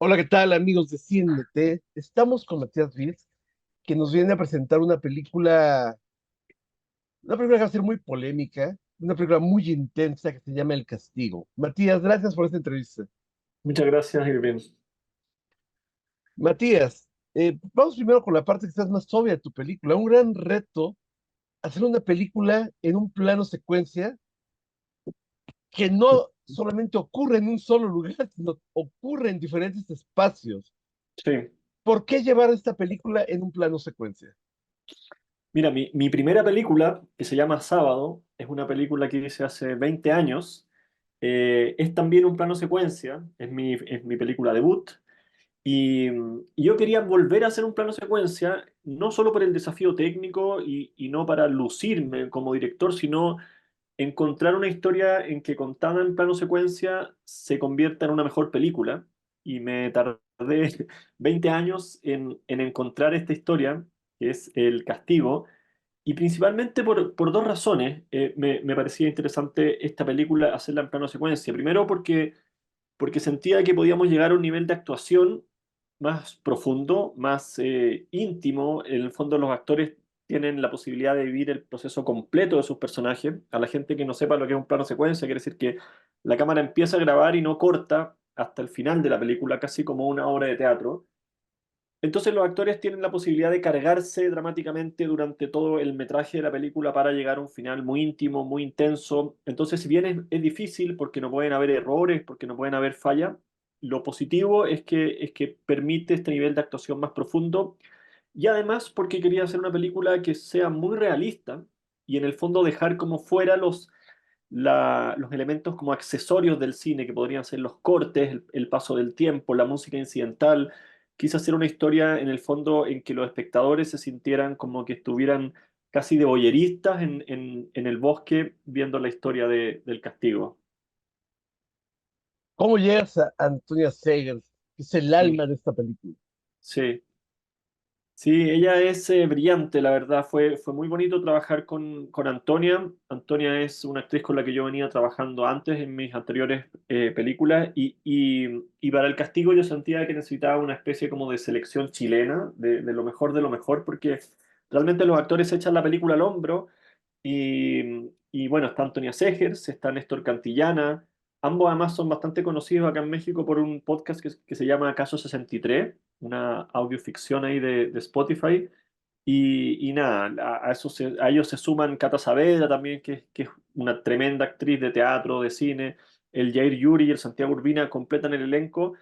Hola, ¿qué tal, amigos de CNT? Estamos con Matías Viz, que nos viene a presentar una película que va a ser muy polémica, una película muy intensa que se llama El Castigo. Matías, gracias por esta entrevista. Muchas gracias, Irving. Matías, vamos primero con la parte que estás más obvia de tu película. Un gran reto, hacer una película en un plano secuencia que no solamente ocurre en un solo lugar, sino ocurre en diferentes espacios. Sí, ¿Por qué llevar esta película en un plano secuencia? mira, mi primera película, que se llama Sábado, es una película que hice hace 20 años. Es también un plano secuencia, es mi película debut. Y yo quería volver a hacer un plano secuencia, no solo por el desafío técnico y no para lucirme como director, sino encontrar una historia en que contada en plano secuencia se convierta en una mejor película. Y me tardé 20 años en encontrar esta historia, que es El Castigo, y principalmente por dos razones me parecía interesante esta película hacerla en plano secuencia. Primero porque sentía que podíamos llegar a un nivel de actuación más profundo, más íntimo. En el fondo los actores tienen la posibilidad de vivir el proceso completo de sus personajes. A la gente que no sepa lo que es un plano secuencia, quiere decir que la cámara empieza a grabar y no corta hasta el final de la película, casi como una obra de teatro. Entonces los actores tienen la posibilidad de cargarse dramáticamente durante todo el metraje de la película para llegar a un final muy íntimo, muy intenso. Entonces, si bien es difícil porque no pueden haber errores, porque no pueden haber fallas, lo positivo es que permite este nivel de actuación más profundo y además porque quería hacer una película que sea muy realista y en el fondo dejar como fuera los elementos como accesorios del cine, que podrían ser los cortes, el paso del tiempo, la música incidental. Quise hacer una historia en el fondo en que los espectadores se sintieran como que estuvieran casi de voyeristas en el bosque viendo la historia del castigo. ¿Cómo llegas a Antonia Segers, que es el Mm. alma de esta película? Sí. Sí, ella es brillante, la verdad. Fue muy bonito trabajar con Antonia. Antonia es una actriz con la que yo venía trabajando antes en mis anteriores películas y para el castigo yo sentía que necesitaba una especie como de selección chilena, de lo mejor, porque realmente los actores echan la película al hombro y bueno, está Antonia Segers, está Néstor Cantillana. Ambos además son bastante conocidos acá en México por un podcast que se llama Caso 63, una audioficción ahí de Spotify. Y nada, a ellos se suman Cata Saavedra también, que es una tremenda actriz de teatro, de cine. El Jair Yuri y el Santiago Urbina completan el elenco.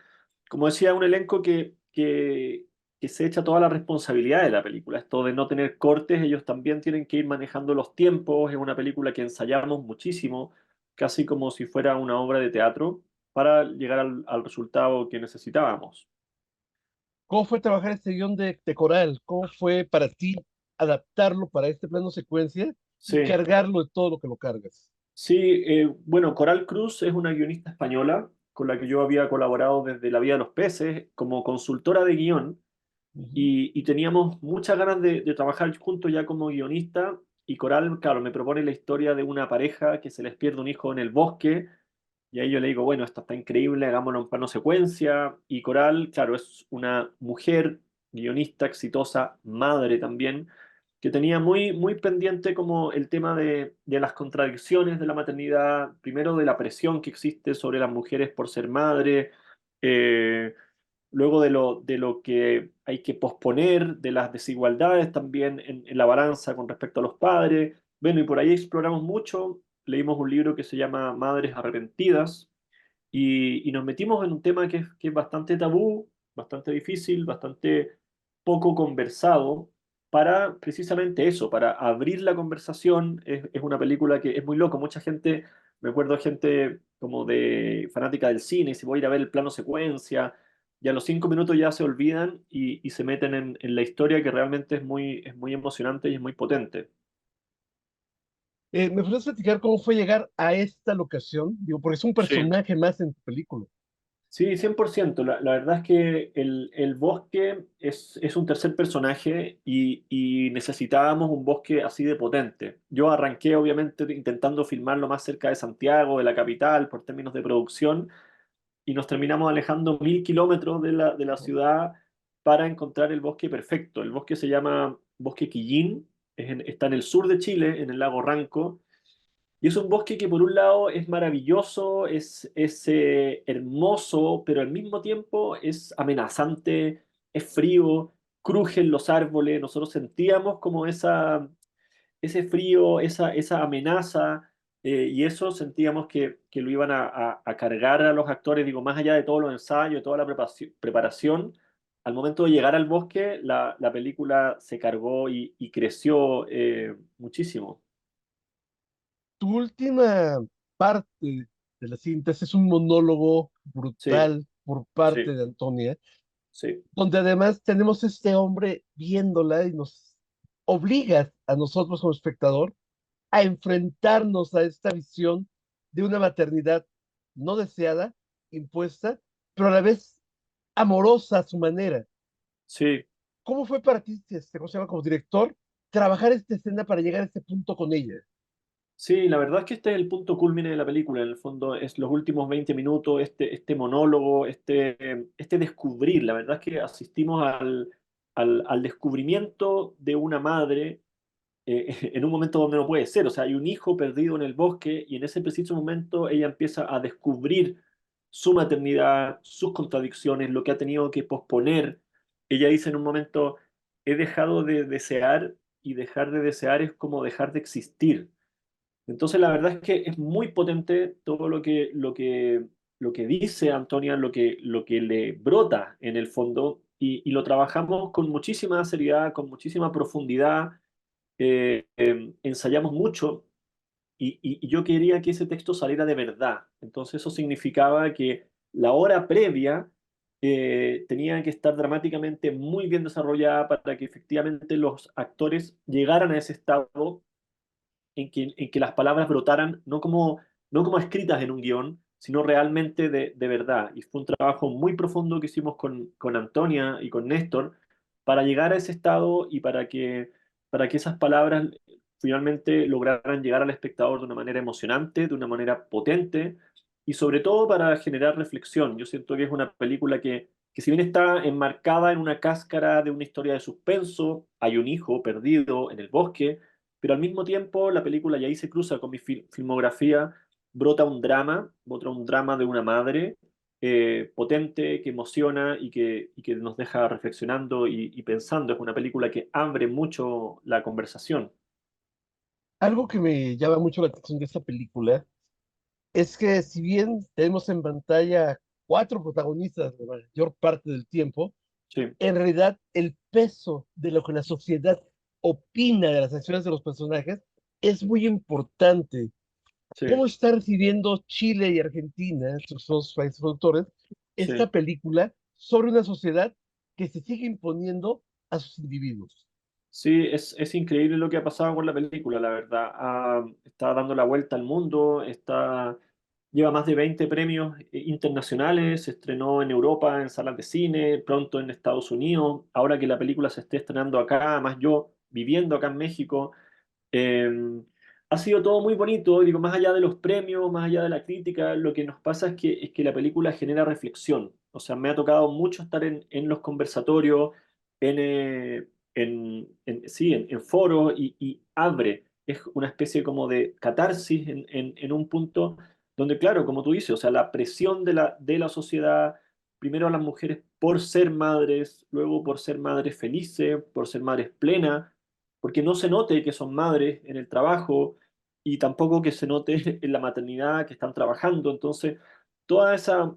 Como decía, un elenco que se echa toda la responsabilidad de la película. Esto de no tener cortes, ellos también tienen que ir manejando los tiempos. Es una película que ensayamos muchísimo, casi como si fuera una obra de teatro, para llegar al resultado que necesitábamos. ¿Cómo fue trabajar este guión de Coral? ¿Cómo fue para ti adaptarlo para este plano secuencia y Sí. cargarlo de todo lo que lo cargas? Sí, bueno, Coral Cruz es una guionista española con la que yo había colaborado desde La vida de los peces como consultora de guión Ujú. y teníamos muchas ganas de trabajar juntos ya como guionista y Coral, claro, me propone la historia de una pareja que se les pierde un hijo en el bosque y ahí yo le digo, bueno, esto está increíble, hagámoslo en plano secuencia y Coral, claro, es una mujer guionista exitosa, madre también que tenía muy pendiente como el tema de las contradicciones de la maternidad, primero de la presión que existe sobre las mujeres por ser madre, eh, luego de lo que hay que posponer, de las desigualdades también en la balanza con respecto a los padres. Bueno, y por ahí exploramos mucho, leímos un libro que se llama Madres Arrepentidas y nos metimos en un tema que es bastante tabú, bastante difícil, bastante poco conversado, para precisamente eso, para abrir la conversación. Es una película que es muy loco. Mucha gente, me acuerdo gente como de fanática del cine, si voy a ir a ver el plano secuencia, y a los 5 minutos ya se olvidan y se meten en la historia que realmente es muy emocionante y es muy potente. ¿Me podrías platicar cómo fue llegar a esta locación? Digo, porque es un Sí. personaje más en tu película. Sí, 100%. La verdad es que el bosque es un tercer personaje y necesitábamos un bosque así de potente. Yo arranqué, obviamente, intentando filmarlo más cerca de Santiago, de la capital, por términos de producción, y nos terminamos alejando 1000 kilómetros de la ciudad para encontrar el bosque perfecto. El bosque se llama Bosque Quillín, está en el sur de Chile, en el lago Ranco, y es un bosque que por un lado es maravilloso, es hermoso, pero al mismo tiempo es amenazante, es frío, crujen los árboles, nosotros sentíamos como ese frío, esa amenaza, y eso sentíamos que lo iban a cargar a los actores, digo, más allá de todos los ensayos, de toda la preparación, al momento de llegar al bosque, la película se cargó y creció muchísimo. Tu última parte de la cinta es un monólogo Sí, brutal por parte sí, de Antonia, sí, donde además tenemos este hombre viéndola y nos obliga a nosotros como espectador a enfrentarnos a esta visión de una maternidad no deseada, impuesta, pero a la vez amorosa a su manera. sí. ¿Cómo fue para ti, ¿cómo se llama? Como director, trabajar esta escena para llegar a este punto con ella? Sí, la verdad es que este es el punto culmine de la película. En el fondo, es los últimos 20 minutos, este monólogo, este descubrir. La verdad es que asistimos al descubrimiento de una madre en un momento donde no puede ser. O sea, hay un hijo perdido en el bosque y en ese preciso momento ella empieza a descubrir su maternidad, sus contradicciones, lo que ha tenido que posponer. Ella dice en un momento, he dejado de desear y dejar de desear es como dejar de existir. Entonces, la verdad es que es muy potente todo lo que dice Antonia, lo que le brota en el fondo, y lo trabajamos con muchísima seriedad, con muchísima profundidad, ensayamos mucho, y yo quería que ese texto saliera de verdad. Entonces, eso significaba que la hora previa tenía que estar dramáticamente muy bien desarrollada para que efectivamente los actores llegaran a ese estado en que las palabras brotaran no como escritas en un guión, sino realmente de verdad. Y fue un trabajo muy profundo que hicimos con Antonia y con Néstor para llegar a ese estado y para que esas palabras finalmente lograran llegar al espectador de una manera emocionante, de una manera potente y sobre todo para generar reflexión. Yo siento que es una película que si bien está enmarcada en una cáscara de una historia de suspenso, hay un hijo perdido en el bosque, pero al mismo tiempo la película, y ahí se cruza con mi filmografía, brota un drama de una madre potente, que emociona y que nos deja reflexionando y pensando. Es una película que abre mucho la conversación. Algo que me llama mucho la atención de esta película es que si bien tenemos en pantalla cuatro protagonistas la mayor parte del tiempo, Sí, en realidad el peso de lo que la sociedad opina de las acciones de los personajes es muy importante. sí, ¿Cómo está recibiendo Chile y Argentina, estos dos países productores, esta sí. película sobre una sociedad que se sigue imponiendo a sus individuos? Sí, es increíble lo que ha pasado con la película, la verdad. Está dando la vuelta al mundo, lleva más de 20 premios internacionales, se estrenó en Europa, en salas de cine, pronto en Estados Unidos. Ahora que la película se esté estrenando acá, además yo viviendo acá en México, eh, ha sido todo muy bonito, digo, más allá de los premios, más allá de la crítica, lo que nos pasa es que la película genera reflexión. O sea, me ha tocado mucho estar en los conversatorios, sí, en foros y abre. Es una especie como de catarsis en un punto donde, claro, como tú dices, o sea, la presión de la sociedad, primero a las mujeres por ser madres, luego por ser madres felices, por ser madres plenas, porque no se note que son madres en el trabajo y tampoco que se note en la maternidad que están trabajando. Entonces, toda esa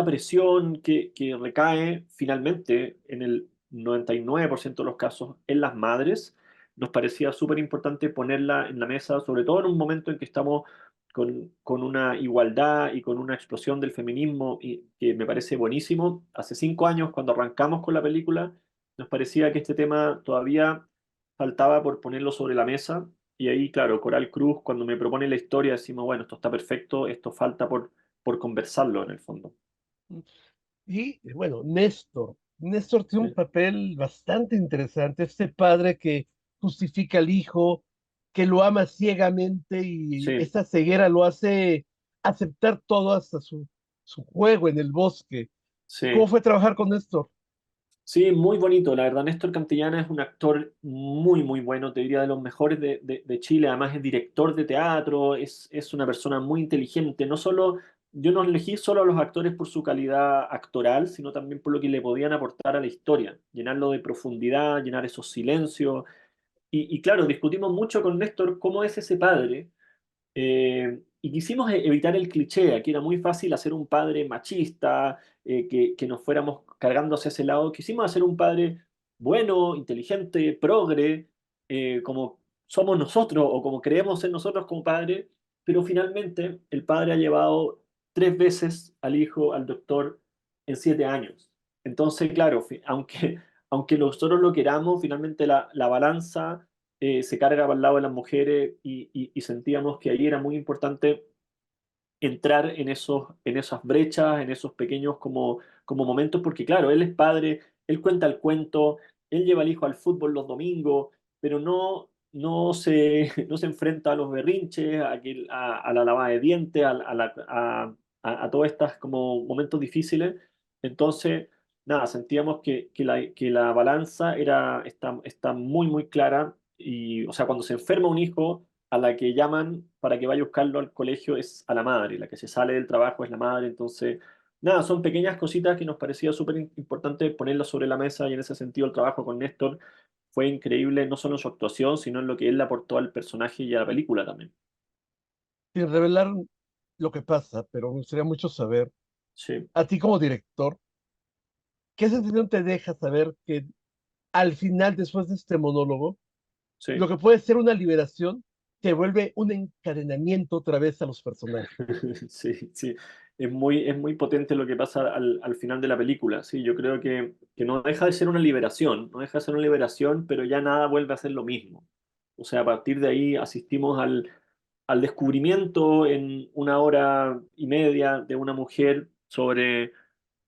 presión que recae finalmente en el 99% de los casos en las madres, nos parecía súper importante ponerla en la mesa, sobre todo en un momento en que estamos con una igualdad y con una explosión del feminismo y que me parece buenísimo. Hace 5 años, cuando arrancamos con la película, nos parecía que este tema todavía faltaba por ponerlo sobre la mesa. Y ahí, claro, Coral Cruz, cuando me propone la historia, decimos, bueno, esto está perfecto, esto falta por conversarlo en el fondo. Y bueno, Néstor. Néstor tiene un Sí, papel bastante interesante, este padre que justifica al hijo, que lo ama ciegamente y sí, esta ceguera lo hace aceptar todo hasta su su juego en el bosque. ¿Cómo Sí. fue trabajar con Néstor? Sí, muy bonito. La verdad, Néstor Cantillana es un actor muy, muy bueno, te diría de los mejores de Chile. Además, es director de teatro, es una persona muy inteligente. No solo, yo no elegí solo a los actores por su calidad actoral, sino también por lo que le podían aportar a la historia, llenarlo de profundidad, llenar esos silencios. Y claro, discutimos mucho con Néstor cómo es ese padre y quisimos evitar el cliché. Aquí era muy fácil hacer un padre machista, que nos fuéramos cargando hacia ese lado. Quisimos hacer un padre bueno, inteligente, progre, como somos nosotros o como creemos ser nosotros como padre, pero finalmente el padre ha llevado 3 veces al hijo al doctor en 7 años. Entonces, claro, aunque nosotros lo queramos, finalmente la balanza se carga para el lado de las mujeres y sentíamos que ahí era muy importante entrar en esas brechas, en esos pequeños como momentos, porque claro, él es padre, él cuenta el cuento, él lleva al hijo al fútbol los domingos, pero no se enfrenta a los berrinches, a la lavada de dientes, a todas estas como momentos difíciles. Entonces, nada, sentíamos que la balanza está muy, muy clara y, o sea, cuando se enferma un hijo a la que llaman para que vaya a buscarlo al colegio es a la madre, la que se sale del trabajo es la madre, entonces, nada, son pequeñas cositas que nos parecía súper importante ponerlas sobre la mesa y en ese sentido el trabajo con Néstor fue increíble, no solo en su actuación, sino en lo que él le aportó al personaje y a la película también. Sin revelar lo que pasa, pero me gustaría mucho saber, Sí, a ti como director, ¿qué sensación te deja saber que al final, después de este monólogo, lo sí. que puede ser una liberación te vuelve un encadenamiento otra vez a los personajes? Sí, sí, es muy potente lo que pasa al final de la película. Sí, yo creo que no deja de ser una liberación, no deja de ser una liberación, pero ya nada vuelve a ser lo mismo. O sea, a partir de ahí asistimos al descubrimiento en 1 hora y media de una mujer sobre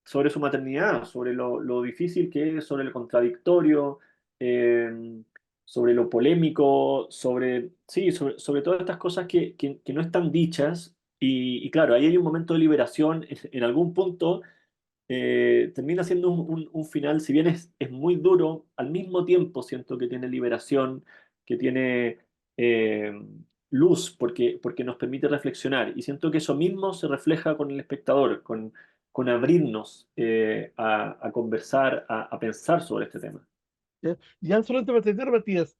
su maternidad, sobre lo difícil que es, sobre lo contradictorio, eh, sobre lo polémico, sí, sobre todas estas cosas que no están dichas. Y claro, ahí hay un momento de liberación, en algún punto termina siendo un final, si bien es muy duro, al mismo tiempo siento que tiene liberación, que tiene eh, luz, porque nos permite reflexionar. Y siento que eso mismo se refleja con el espectador, con abrirnos a conversar, a pensar sobre este tema. ¿Ya? Ya solamente para terminar, Matías,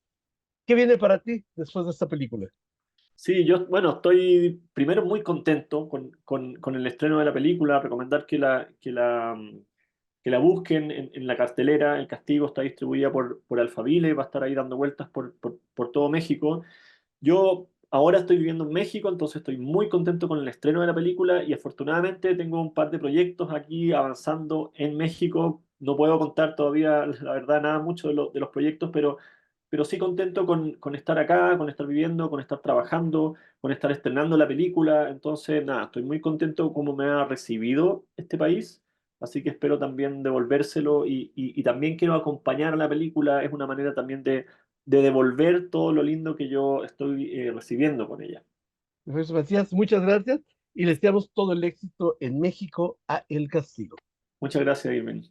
¿qué viene para ti después de esta película? Sí, yo, bueno, estoy primero muy contento con el estreno de la película, recomendar que la busquen en la cartelera. El Castigo está distribuida por Alphaville, va a estar ahí dando vueltas por todo México. Yo ahora estoy viviendo en México, entonces estoy muy contento con el estreno de la película y afortunadamente tengo un par de proyectos aquí avanzando en México. No puedo contar todavía, la verdad, nada mucho de los proyectos, pero sí contento con estar acá, con estar viviendo, con estar trabajando, con estar estrenando la película. Entonces, nada, estoy muy contento cómo me ha recibido este país. Así que espero también devolvérselo y también quiero acompañar a la película. Es una manera también de devolver todo lo lindo que yo estoy recibiendo con ella. Profesor Macías, muchas gracias y les deseamos todo el éxito en México a El Castigo. Muchas gracias, Irving.